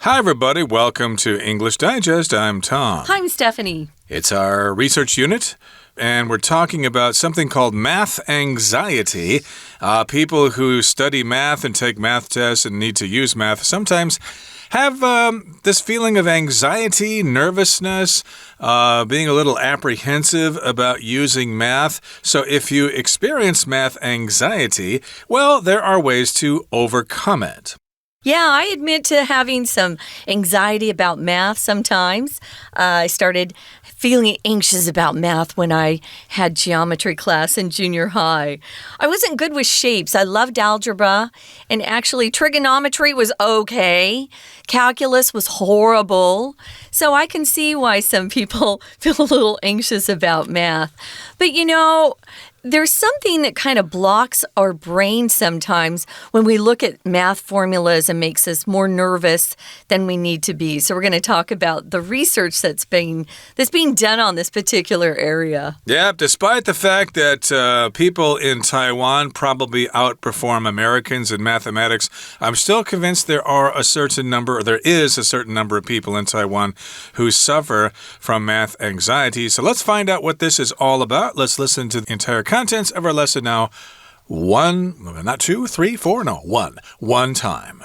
Hi, everybody. Welcome to English Digest. I'm Tom. Hi, I'm Stephanie. It's our research unit, and we're talking about something called math anxiety. People who study math and take math tests and need to use math sometimes have this feeling of anxiety, nervousness, being a little apprehensive about using math. So if you experience math anxiety, well, there are ways to overcome it. Yeah, I admit to having some anxiety about math sometimes. I started feeling anxious about math when I had geometry class in junior high. I wasn't good with shapes. I loved algebra, and actually trigonometry was okay. Calculus was horrible. So I can see why some people feel a little anxious about math. But there's something that kind of blocks our brain sometimes when we look at math formulas and makes us more nervous than we need to be. So we're going to talk about the research that's being done on this particular area. Yeah, despite the fact that people in Taiwan probably outperform Americans in mathematics, I'm still convinced there is a certain number of people in Taiwan who suffer from math anxiety. So let's find out what this is all about. Let's listen to the entire contents of our lesson now. One time.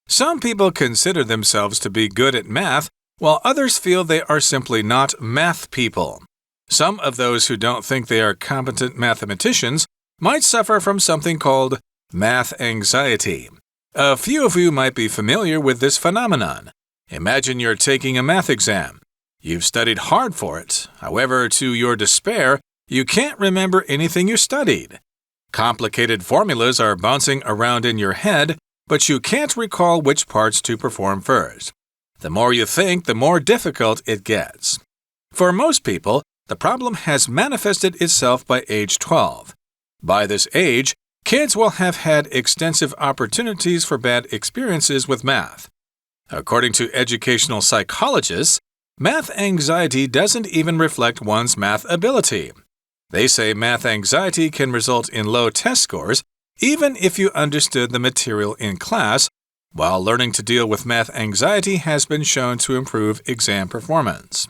Some people consider themselves to be good at math, while others feel they are simply not math people. Some of those who don't think they are competent mathematicians might suffer from something called math anxiety. A few of you might be familiar with this phenomenon. Imagine you're taking a math exam. You've studied hard for it. However, to your despair, you can't remember anything you studied. Complicated formulas are bouncing around in your head, but you can't recall which parts to perform first. The more you think, the more difficult it gets. For most people, the problem has manifested itself by age 12. By this age, kids will have had extensive opportunities for bad experiences with math. According to educational psychologists, math anxiety doesn't even reflect one's math ability. They say math anxiety can result in low test scores, even if you understood the material in class, while learning to deal with math anxiety has been shown to improve exam performance.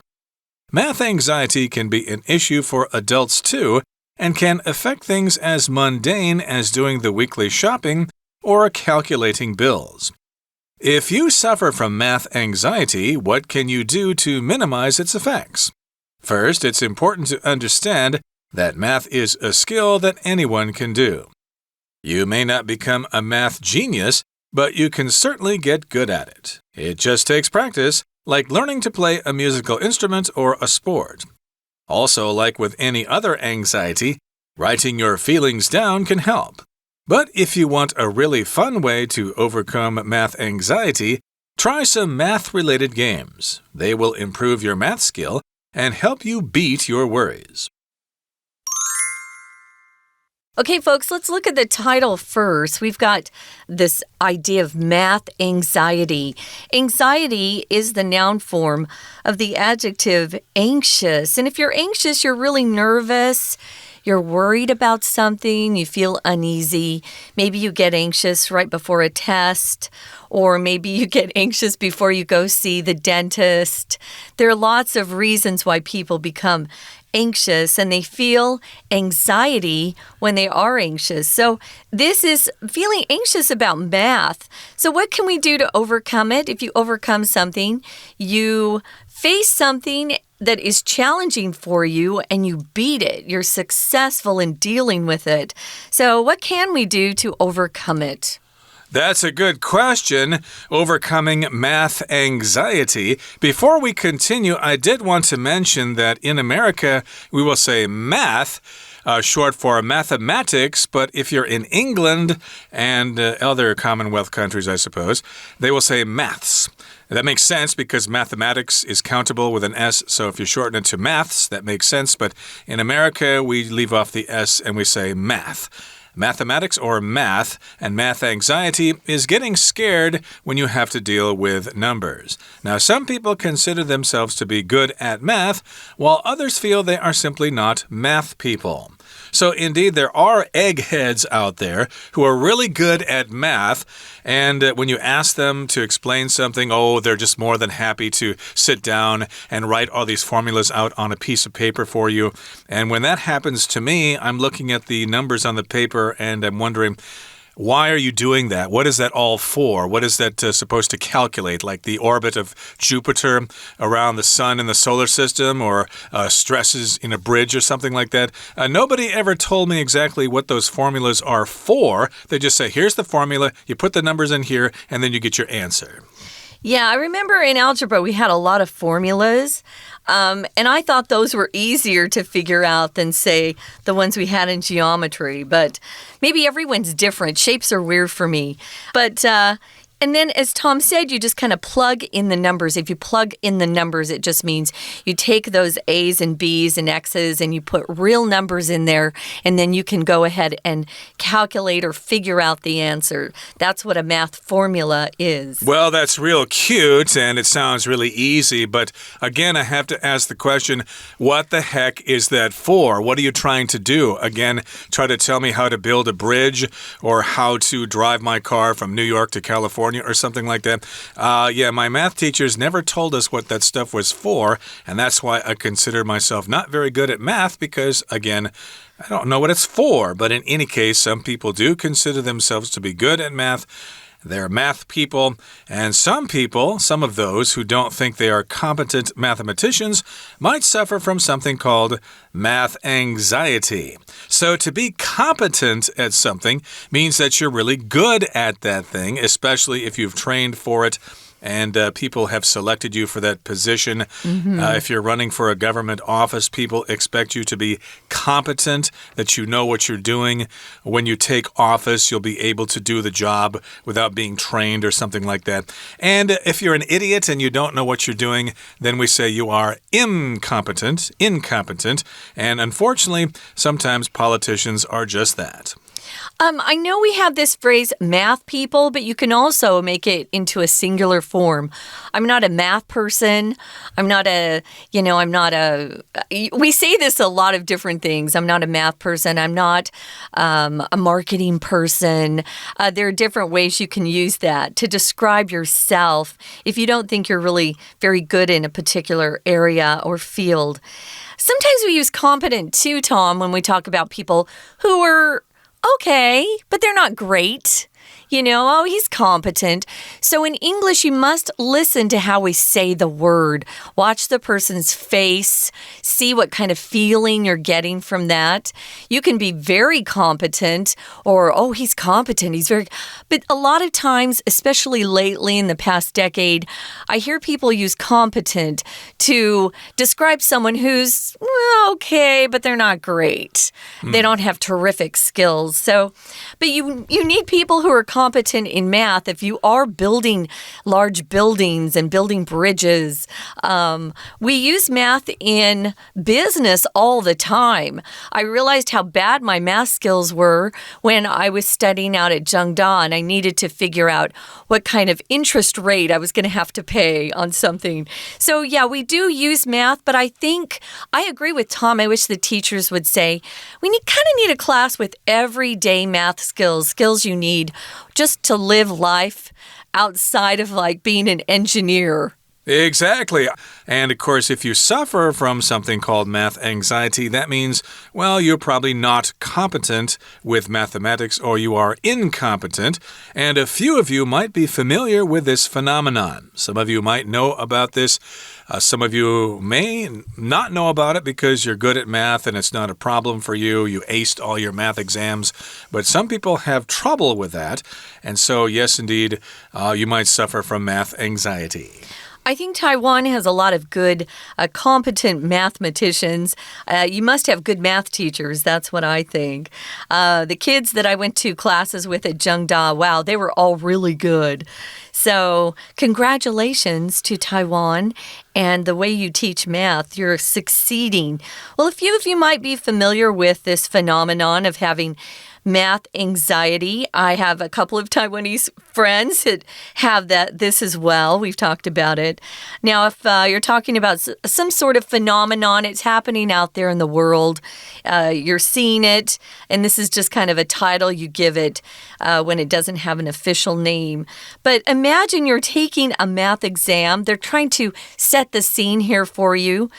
Math anxiety can be an issue for adults too, and can affect things as mundane as doing the weekly shopping or calculating bills. If you suffer from math anxiety, what can you do to minimize its effects? First, it's important to understand that math is a skill that anyone can do. You may not become a math genius, but you can certainly get good at it. It just takes practice, like learning to play a musical instrument or a sport. Also, like with any other anxiety, writing your feelings down can help. But if you want a really fun way to overcome math anxiety, try some math-related games. They will improve your math skill and help you beat your worries. Okay, folks, let's look at the title first. We've got this idea of math anxiety. Anxiety is the noun form of the adjective anxious. And if you're anxious, you're really nervous. You're worried about something, you feel uneasy. Maybe you get anxious right before a test, or maybe you get anxious before you go see the dentist. There are lots of reasons why people become anxious, and they feel anxiety when they are anxious. So this is feeling anxious about math. So what can we do to overcome it? If you overcome something, you face something that is challenging for you and you beat it. You're successful in dealing with it. So what can we do to overcome it? That's a good question, overcoming math anxiety. Before we continue, I did want to mention that in America, we will say math, short for mathematics, but if you're in England and other Commonwealth countries, I suppose, they will say maths. That makes sense because mathematics is countable with an S, so if you shorten it to maths, that makes sense. But in America, we leave off the S and we say math. Mathematics or math, and math anxiety is getting scared when you have to deal with numbers. Now, some people consider themselves to be good at math, while others feel they are simply not math people. So indeed, there are eggheads out there who are really good at math. And when you ask them to explain something, they're just more than happy to sit down and write all these formulas out on a piece of paper for you. And when that happens to me, I'm looking at the numbers on the paper and I'm wondering, why are you doing that? What is that all for? What is that supposed to calculate? Like the orbit of Jupiter around the sun in the solar system, or stresses in a bridge or something like that? Nobody ever told me exactly what those formulas are for. They just say, here's the formula, you put the numbers in here, and then you get your answer. Yeah, I remember in algebra we had a lot of formulas, and I thought those were easier to figure out than, say, the ones we had in geometry. But maybe everyone's different. Shapes are weird for me. But and then, as Tom said, you just kind of plug in the numbers. If you plug in the numbers, it just means you take those A's and B's and X's and you put real numbers in there, and then you can go ahead and calculate or figure out the answer. That's what a math formula is. Well, that's real cute, and it sounds really easy. But again, I have to ask the question, what the heck is that for? What are you trying to do? Again, try to tell me how to build a bridge or how to drive my car from New York to California or something like that. Yeah, my math teachers never told us what that stuff was for, and that's why I consider myself not very good at math because, again, I don't know what it's for. But in any case, some people do consider themselves to be good at math. They're math people, and some people, some of those who don't think they are competent mathematicians, might suffer from something called math anxiety. So to be competent at something means that you're really good at that thing, especially if you've trained for it and people have selected you for that position. If you're running for a government office, people expect you to be competent, that you know what you're doing. When you take office, you'll be able to do the job without being trained or something like that. And if you're an idiot and you don't know what you're doing, then we say you are incompetent. And unfortunately, sometimes politicians are just that. I know we have this phrase, math people, but you can also make it into a singular form. I'm not a math person. We say this a lot of different things. I'm not a math person. I'm not a marketing person. There are different ways you can use that to describe yourself if you don't think you're really very good in a particular area or field. Sometimes we use competent too, Tom, when we talk about people who are okay, but they're not great. He's competent. So in English, you must listen to how we say the word. Watch the person's face. See what kind of feeling you're getting from that. You can be very competent or, he's competent. But a lot of times, especially lately in the past decade, I hear people use competent to describe someone who's okay, but they're not great. They don't have terrific skills. But you need people who are competent in math. If you are building large buildings and building bridges, we use math in business all the time. I realized how bad my math skills were when I was studying out at Zhengda, and I needed to figure out what kind of interest rate I was going to have to pay on something. So yeah, we do use math, but I think I agree with Tom. I wish the teachers would say we kind of need a class with everyday math skills you need just to live life outside of being an engineer. Exactly. And of course, if you suffer from something called math anxiety, that means, you're probably not competent with mathematics or you are incompetent. And a few of you might be familiar with this phenomenon. Some of you might know about this. Some of you may not know about it because you're good at math and it's not a problem for you. You aced all your math exams. But some people have trouble with that. And so, yes, indeed, you might suffer from math anxiety. I think Taiwan has a lot of good, competent mathematicians. You must have good math teachers. That's what I think. The kids that I went to classes with at Zhengda, wow, they were all really good. So congratulations to Taiwan and the way you teach math. You're succeeding. Well, a few of you might be familiar with this phenomenon of having math anxiety. I have a couple of Taiwanese friends that have this as well. We've talked about it. Now, if you're talking about some sort of phenomenon, it's happening out there in the world. You're seeing it, and this is just kind of a title you give it when it doesn't have an official name. But imagine you're taking a math exam. They're trying to set the scene here for you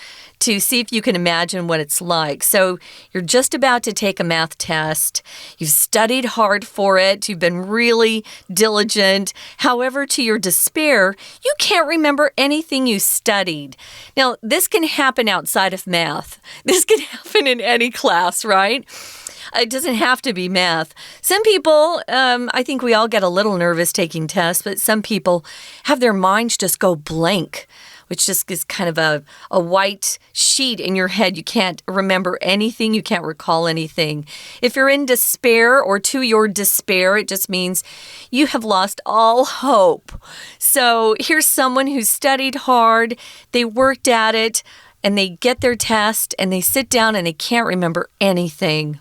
to see if you can imagine what it's like. So you're just about to take a math test. You've studied hard for it. You've been really diligent. However, to your despair, you can't remember anything you studied. Now, this can happen outside of math. This can happen in any class, right? It doesn't have to be math. Some people, I think we all get a little nervous taking tests, but some people have their minds just go blank, which just is kind of a white sheet in your head. You can't remember anything. You can't recall anything. If you're in despair or to your despair, it just means you have lost all hope. So here's someone who studied hard. They worked at it, and they get their test, and they sit down, and they can't remember anything.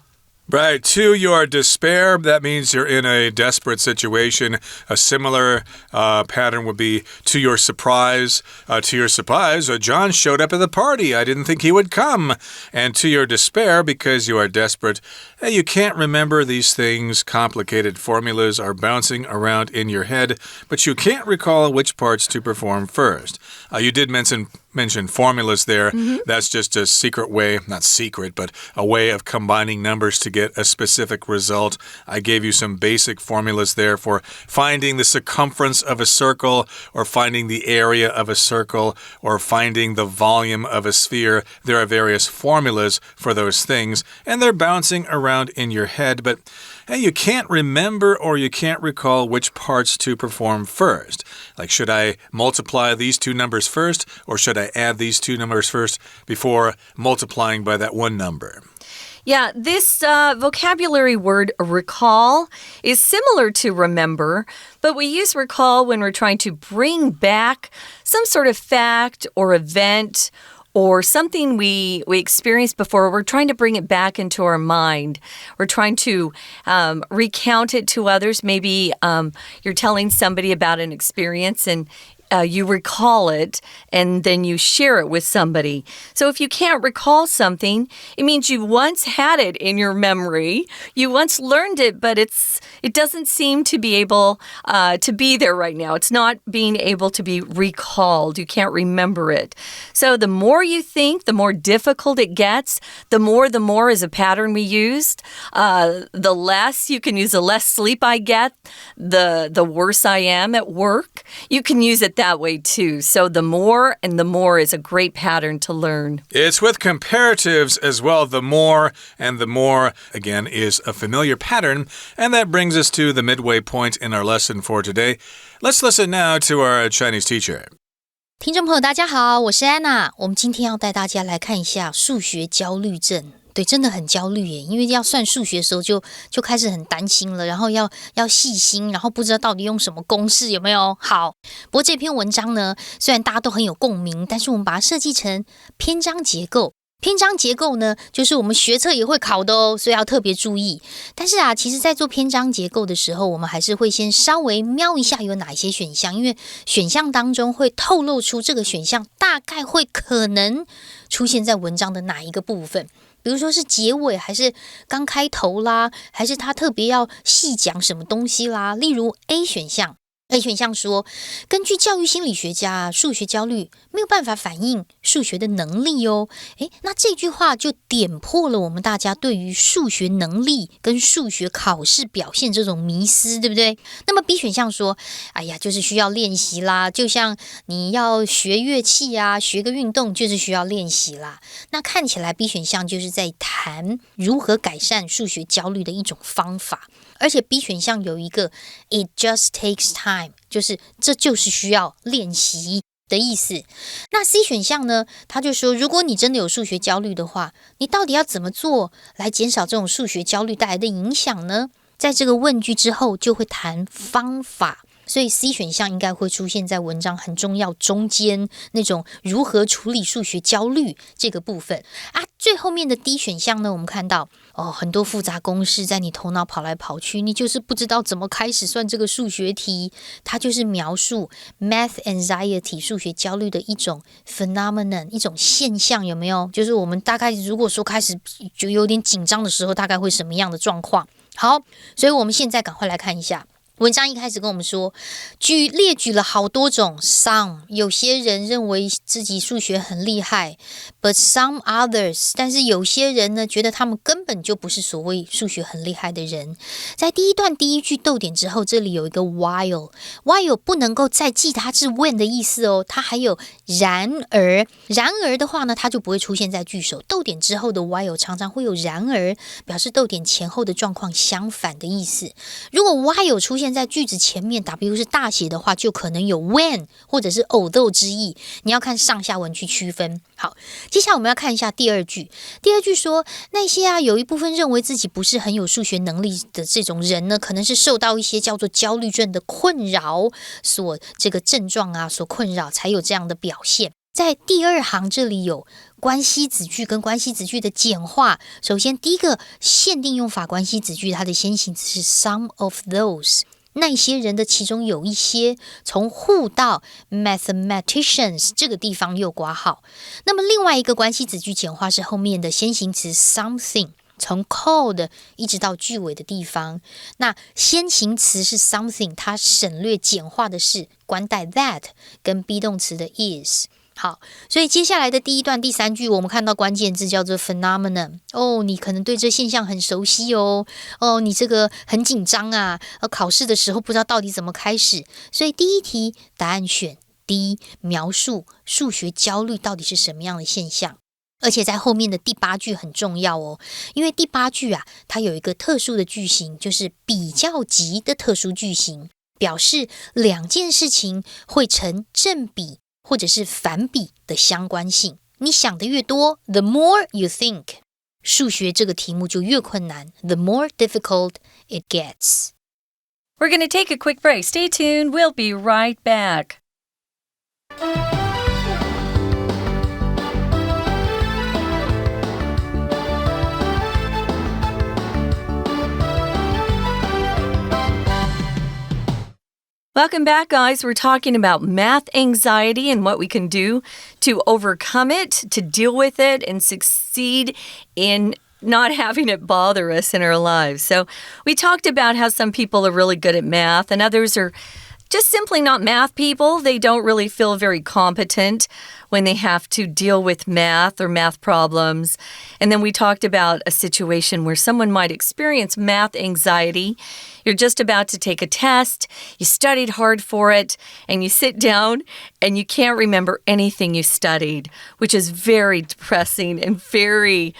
Right, to your despair, that means you're in a desperate situation. A similar pattern would be to your surprise. John showed up at the party. I didn't think he would come. And to your despair, because you are desperate, you can't remember these things. Complicated formulas are bouncing around in your head, but you can't recall which parts to perform first. You did mention formulas there. That's just a secret way, not secret, but a way of combining numbers to get a specific result. I gave you some basic formulas there for finding the circumference of a circle, or finding the area of a circle, or finding the volume of a sphere. There are various formulas for those things, and they're bouncing around in your head, but you can't remember or you can't recall which parts to perform first. Like, should I multiply these two numbers first, or should I add these two numbers first before multiplying by that one number? Yeah, this vocabulary word recall is similar to remember, but we use recall when we're trying to bring back some sort of fact or event or something we experienced before. We're trying to bring it back into our mind. We're trying to recount it to others. Maybe you're telling somebody about an experience and you recall it, and then you share it with somebody. So if you can't recall something, it means you once had it in your memory. You once learned it, but it doesn't seem to be able to be there right now. It's not being able to be recalled. You can't remember it. So the more you think, the more difficult it gets. The more is a pattern we used. The less you can use, the less sleep I get, the worse I am at work. You can use it that way too. So the more and the more is a great pattern to learn. It's with comparatives as well. The more and the more, again, is a familiar pattern. And that brings us to the midway point in our lesson for today. Let's listen now to our Chinese teacher. 听众朋友大家好，我是安娜。我们今天要带大家来看一下数学焦虑症。对，真的很焦虑耶，因为要算数学的时候就开始很担心了，然后要细心，然后不知道到底用什么公式，有没有？好，不过这篇文章呢，虽然大家都很有共鸣，但是我们把它设计成篇章结构。篇章结构呢，就是我们学测也会考的哦，所以要特别注意。但是其实在做篇章结构的时候，我们还是会先稍微瞄一下有哪一些选项，因为选项当中会透露出这个选项大概会可能出现在文章的哪一个部分。比如说是结尾，还是刚开头啦，还是他特别要细讲什么东西啦。例如 A 选项说，根据教育心理学家，数学焦虑没有办法反映数学的能力哦。那这句话就点破了我们大家对于数学能力跟数学考试表现这种迷思，对不对？那么 B 选项说，哎呀，就是需要练习啦，就像你要学乐器啊，学个运动就是需要练习啦。那看起来 B 选项就是在谈如何改善数学焦虑的一种方法。而且 B 选项有一个 It just takes time， 就是这就是需要练习的意思。那 C 选项呢，他就说，如果你真的有数学焦虑的话，你到底要怎么做来减少这种数学焦虑带来的影响呢？在这个问句之后就会谈方法。所以 C 选项应该会出现在文章很重要中间那种如何处理数学焦虑这个部分啊。最后面的 D 选项呢，我们看到很多复杂公式在你头脑跑来跑去，你就是不知道怎么开始算这个数学题。它就是描述 math anxiety 数学焦虑的一种 phenomenon 一种现象，有没有？就是我们大概如果说开始就有点紧张的时候，大概会什么样的状况？好，所以我们现在赶快来看一下。文章一开始跟我们说，列举了好多种 some， 有些人认为自己数学很厉害 but some others， 但是有些人呢，觉得他们根本就不是所谓数学很厉害的人。在第一段第一句逗点之后，这里有一个 while 不能够再记它是 when 的意思哦，它还有然而的话呢，它就不会出现在句首。逗点之后的 while 常常会有然而，表示逗点前后的状况相反的意思。如果 while 出现在句子前面 W 是大写的话，就可能有 when 或者是 although 之意，你要看上下文去区分。好，接下来我们要看一下第二句。第二句说，那些有一部分认为自己不是很有数学能力的这种人呢，可能是受到一些叫做焦虑症的困扰所这个症状所困扰，才有这样的表现。在第二行这里有关系子句跟关系子句的简化。首先第一个限定用法关系子句，它的先行词是 some of those，那些人的其中有一些，从 who 到 mathematicians 这个地方又括号。那么另外一个关系子句简化是后面的先行词 something， 从 called 一直到句尾的地方。那先行词是 something， 它省略简化的是冠带 that 跟 be 动词的 is。好，所以接下来的第一段第三句，我们看到关键字叫做 phenomenon。你可能对这现象很熟悉哦。你这个很紧张啊，考试的时候不知道到底怎么开始。所以第一题答案选 D， 描述数学焦虑到底是什么样的现象。而且在后面的第八句很重要哦，因为第八句它有一个特殊的句型，就是比较级的特殊句型，表示两件事情会成正比或者是反比的相关性。你想的越多 the more you think， 数学这个题目就越困难 the more difficult it gets。 We're going to take a quick break. Stay tuned. We'll be right back. Welcome back, guys. We're talking about math anxiety and what we can do to overcome it, to deal with it, and succeed in not having it bother us in our lives. So we talked about how some people are really good at math and others are just simply not math people. They don't really feel very competent when they have to deal with math or math problems. And then we talked about a situation where someone might experience math anxiety. You're just about to take a test, you studied hard for it, and you sit down and you can't remember anything you studied, which is very depressing and very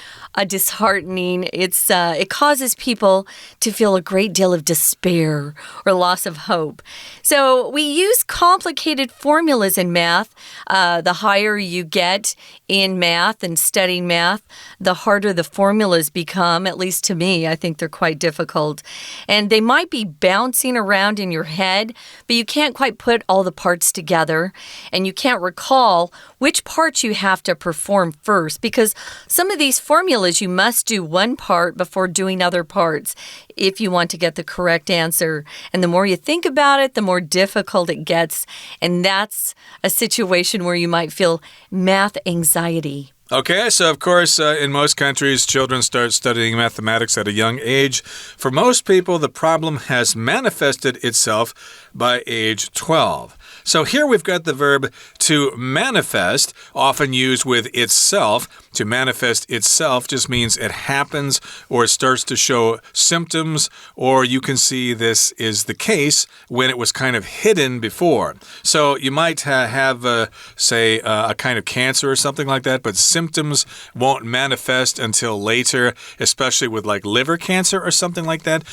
disheartening. It causes people to feel a great deal of despair or loss of hope. So we use complicated formulas in math. The higher you get in math and studying math, the harder the formulas become. At least to me, I think they're quite difficult. And they might be bouncing around in your head, but you can't quite put all the parts together, and you can't recall which parts you have to perform first, because some of these formulas you must do one part before doing other parts if you want to get the correct answer. And the more you think about it, the more difficult it gets. And that's a situation where you might feel math anxiety. Okay, so of course, in most countries, children start studying mathematics at a young age. For most people, the problem has manifested itself by age 12. So here we've got the verb to manifest, often used with itself. To manifest itself just means it happens or it starts to show symptoms, or you can see this is the case when it was kind of hidden before. So you might have, say, a kind of cancer or something like that, but symptoms won't manifest until later, especially with like liver cancer or something like that.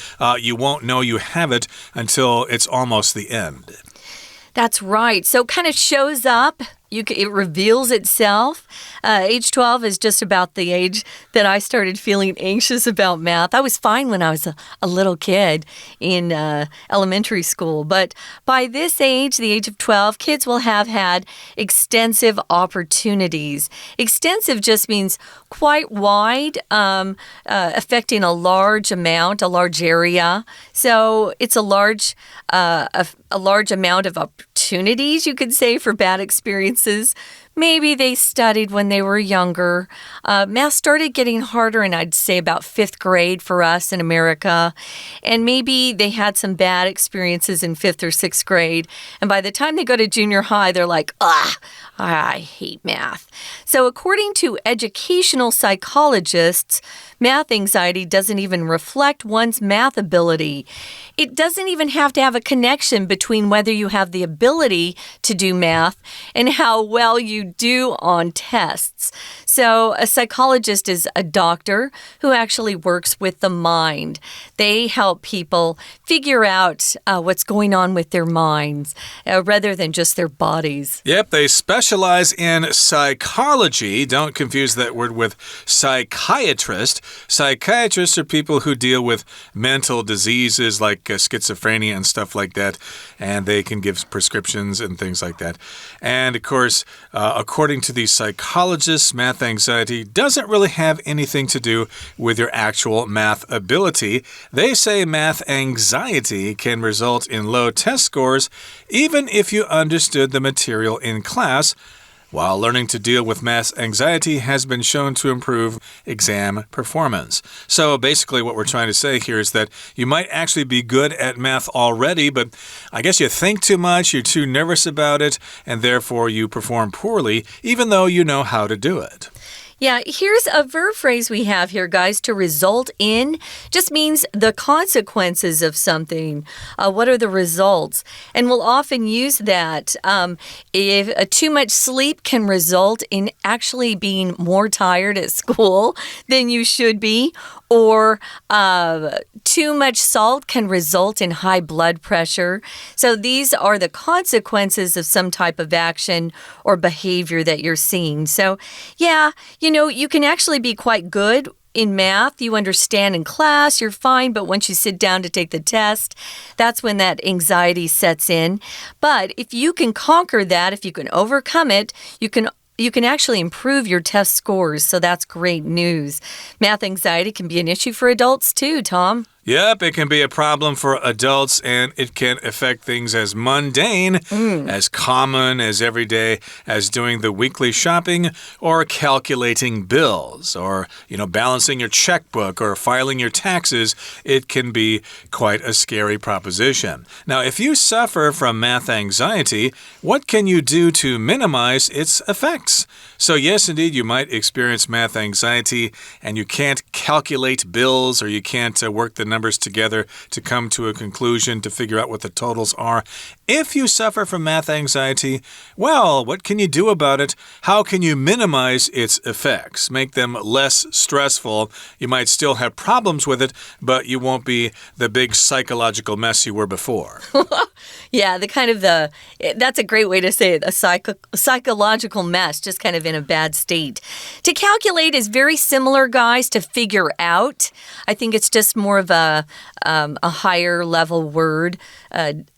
You won't know you have it until it's almost the end. That's right. So it kind of shows up it reveals itself. Age 12 is just about the age that I started feeling anxious about math. I was fine when I was a little kid in elementary school. But by this age, the age of 12, kids will have had extensive opportunities. Extensive just means quite wide, affecting a large amount, a large area. So it's a large amount of opportunities, you could say, for bad experiences. Maybe they studied when they were younger. Math started getting harder in, I'd say, about 5th grade for us in America. And maybe they had some bad experiences in 5th or 6th grade. And by the time they go to junior high, they're like, I hate math. So according to educational psychologists, math anxiety doesn't even reflect one's math ability. It doesn't even have to have a connection between whether you have the ability to do math and how well you do on tests. So a psychologist is a doctor who actually works with the mind. They help people figure out what's going on with their minds rather than just their bodies. Yep, they specialize in psychology. Don't confuse that word with psychiatrist. Psychiatrists are people who deal with mental diseases like schizophrenia and stuff like that, and they can give prescriptions and things like that. And of course, according to these psychologists, math anxiety doesn't really have anything to do with your actual math ability. They say math anxiety can result in low test scores even if you understood the material in class, while learning to deal with math anxiety has been shown to improve exam performance. So basically what we're trying to say here is that you might actually be good at math already, but I guess you think too much, you're too nervous about it, and therefore you perform poorly, even though you know how to do it. Yeah, here's a verb phrase we have here, guys. To result in just means the consequences of something. What are the results? And we'll often use that. If too much sleep can result in actually being more tired at school than you should be, or too much salt can result in high blood pressure. So these are the consequences of some type of action or behavior that you're seeing. So yeah, you can actually be quite good in math. You understand in class, you're fine, but once you sit down to take the test, that's when that anxiety sets in. But if you can conquer that, if you can overcome it, you can actually improve your test scores, so that's great news. Math anxiety can be an issue for adults too, Tom. Yep, it can be a problem for adults, and it can affect things as mundane, as common, as everyday, as doing the weekly shopping, or calculating bills, or, balancing your checkbook, or filing your taxes. It can be quite a scary proposition. Now, if you suffer from math anxiety, what can you do to minimize its effects? So yes, indeed, you might experience math anxiety, and you can't calculate bills, or you can't work the numbers together to come to a conclusion to figure out what the totals are. If you suffer from math anxiety, well, what can you do about it? How can you minimize its effects? Make them less stressful. You might still have problems with it, but you won't be the big psychological mess you were before. Yeah, that's a great way to say it, a psychological mess, just kind of in a bad state. To calculate is very similar, guys, to figure out. I think it's just more of a higher level word,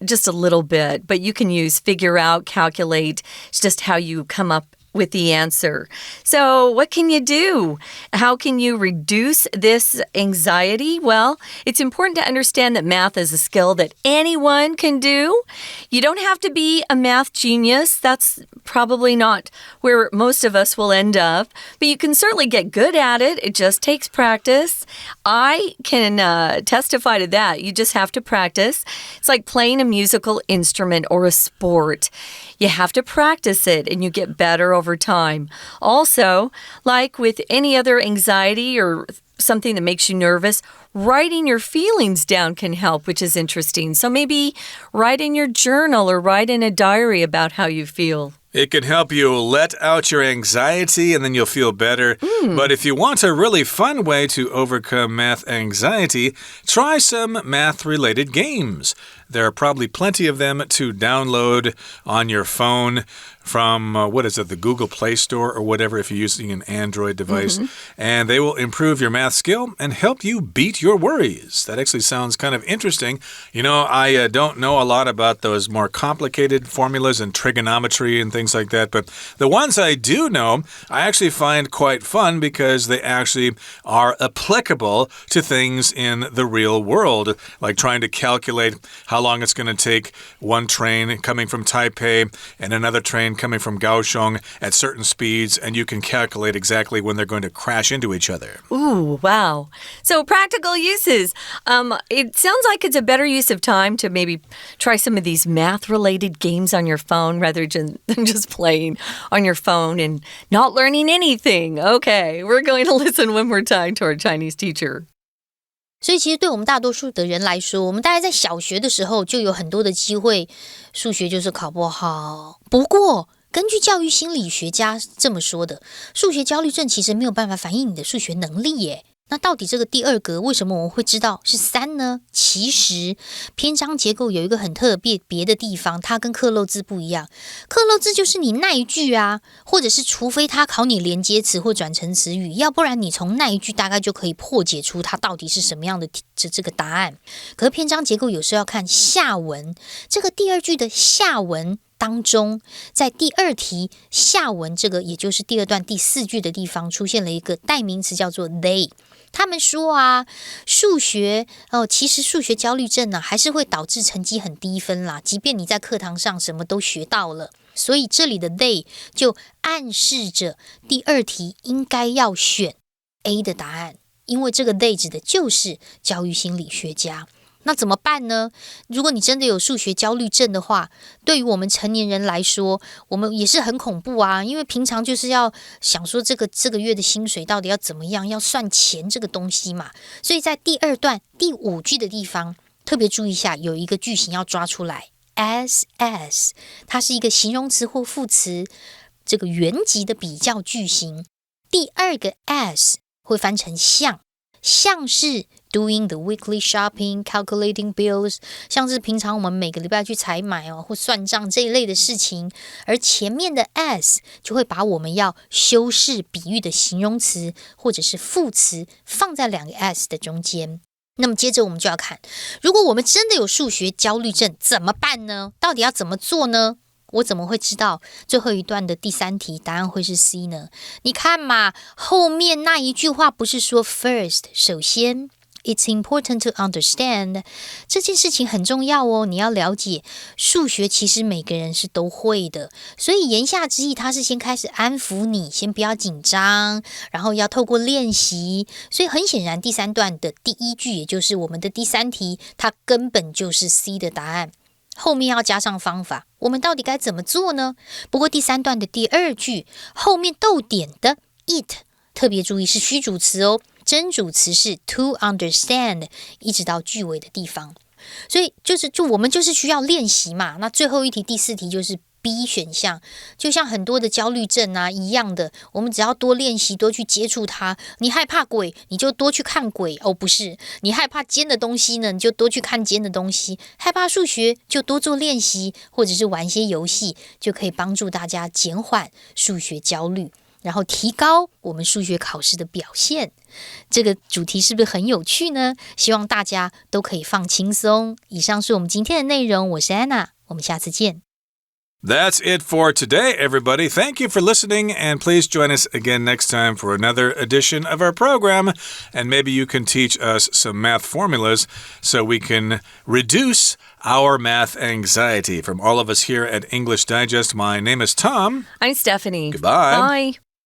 just a little bit. But you can use figure out, calculate. It's just how you come up with the answer. So what can you do? How can you reduce this anxiety? Well, it's important to understand that math is a skill that anyone can do. You don't have to be a math genius. That's probably not where most of us will end up, but you can certainly get good at it. It just takes practice. I can testify to that. You just have to practice. It's like playing a musical instrument or a sport. You have to practice it and you get better over time. Also, like with any other anxiety or something that makes you nervous, writing your feelings down can help, which is interesting. So maybe write in your journal or write in a diary about how you feel. It can help you let out your anxiety and then you'll feel better. But if you want a really fun way to overcome math anxiety, try some math-related games. There are probably plenty of them to download on your phone from, the Google Play Store or whatever if you're using an Android device. And they will improve your math skill and help you beat your worries. That actually sounds kind of interesting. You know, I don't know a lot about those more complicated formulas and trigonometry and things like that, but the ones I do know, I actually find quite fun because they actually are applicable to things in the real world, like trying to calculate how long it's going to take one train coming from Taipei and another train coming from Kaohsiung at certain speeds, and you can calculate exactly when they're going to crash into each other. Ooh, wow. So practical uses. It sounds like it's a better use of time to maybe try some of these math-related games on your phone rather than just playing on your phone and not learning anything. Okay, we're going to listen one more time to our Chinese teacher. 所以其实对我们大多数的人来说，我们大概在小学的时候就有很多的机会，数学就是考不好。不过根据教育心理学家这么说的，数学焦虑症其实没有办法反映你的数学能力耶。那到底这个第二格为什么我们会知道是3呢？其实篇章结构有一个很特别的地方，它跟克漏字不一样。克漏字就是你那一句啊，或者是除非它考你连接词或转成词语，要不然你从那一句大概就可以破解出它到底是什么样的这个答案。可是篇章结构有时候要看下文，这个第二句的下文当中，在第二题下文这个也就是第二段第4句的地方出现了一个代名词叫做 they。他们说啊，其实数学焦虑症呢，还是会导致成绩很低分啦，即便你在课堂上什么都学到了。所以这里的 they 就暗示着第二题应该要选 A 的答案，因为这个 they 指的就是教育心理学家。那怎么办呢？如果你真的有数学焦虑症的话，对于我们成年人来说，我们也是很恐怖啊，因为平常就是要想说这个月的薪水到底要怎么样，要算钱这个东西嘛。所以在第二段第5句的地方，特别注意一下，有一个句型要抓出来 as， 它是一个形容词或副词，这个原级的比较句型。第二个 as 会翻成像是doing the weekly shopping, calculating bills， 像是平常我们每个礼拜去采买或算账这一类的事情。而前面的 as 就会把我们要修饰比喻的形容词或者是副词放在2个 as 的中间。那么接着我们就要看，如果我们真的有数学焦虑症怎么办呢？到底要怎么做呢？我怎么会知道最后一段的第3题答案会是 C 呢？你看嘛，后面那一句话不是说 first， 首先It's important to understand， 这件事情很重要哦，你要了解数学其实每个人是都会的，所以言下之意他是先开始安抚你，先不要紧张，然后要透过练习。所以很显然第3段的第1句也就是我们的第3题，它根本就是 C 的答案，后面要加上方法，我们到底该怎么做呢？不过第3段的第2句后面逗点的 it 特别注意是虚主词哦，真主词是 to understand， 一直到句尾的地方。所以我们就是需要练习嘛。那最后一题第4题就是 B 选项，就像很多的焦虑症啊一样的，我们只要多练习，多去接触它。你害怕鬼，你就多去看鬼不是，你害怕尖的东西呢，你就多去看尖的东西。害怕数学就多做练习，或者是玩一些游戏，就可以帮助大家减缓数学焦虑，然后提高我们数学考试的表现。这个主题是不是很有趣呢？希望大家都可以放轻松。以上是我们今天的内容，我是安娜，我们下次见。That's it for today, everybody. Thank you for listening, and please join us again next time for another edition of our program. And maybe you can teach us some math formulas so we can reduce our math anxiety. From all of us here at English Digest, my name is Tom. I'm Stephanie. Goodbye. Bye.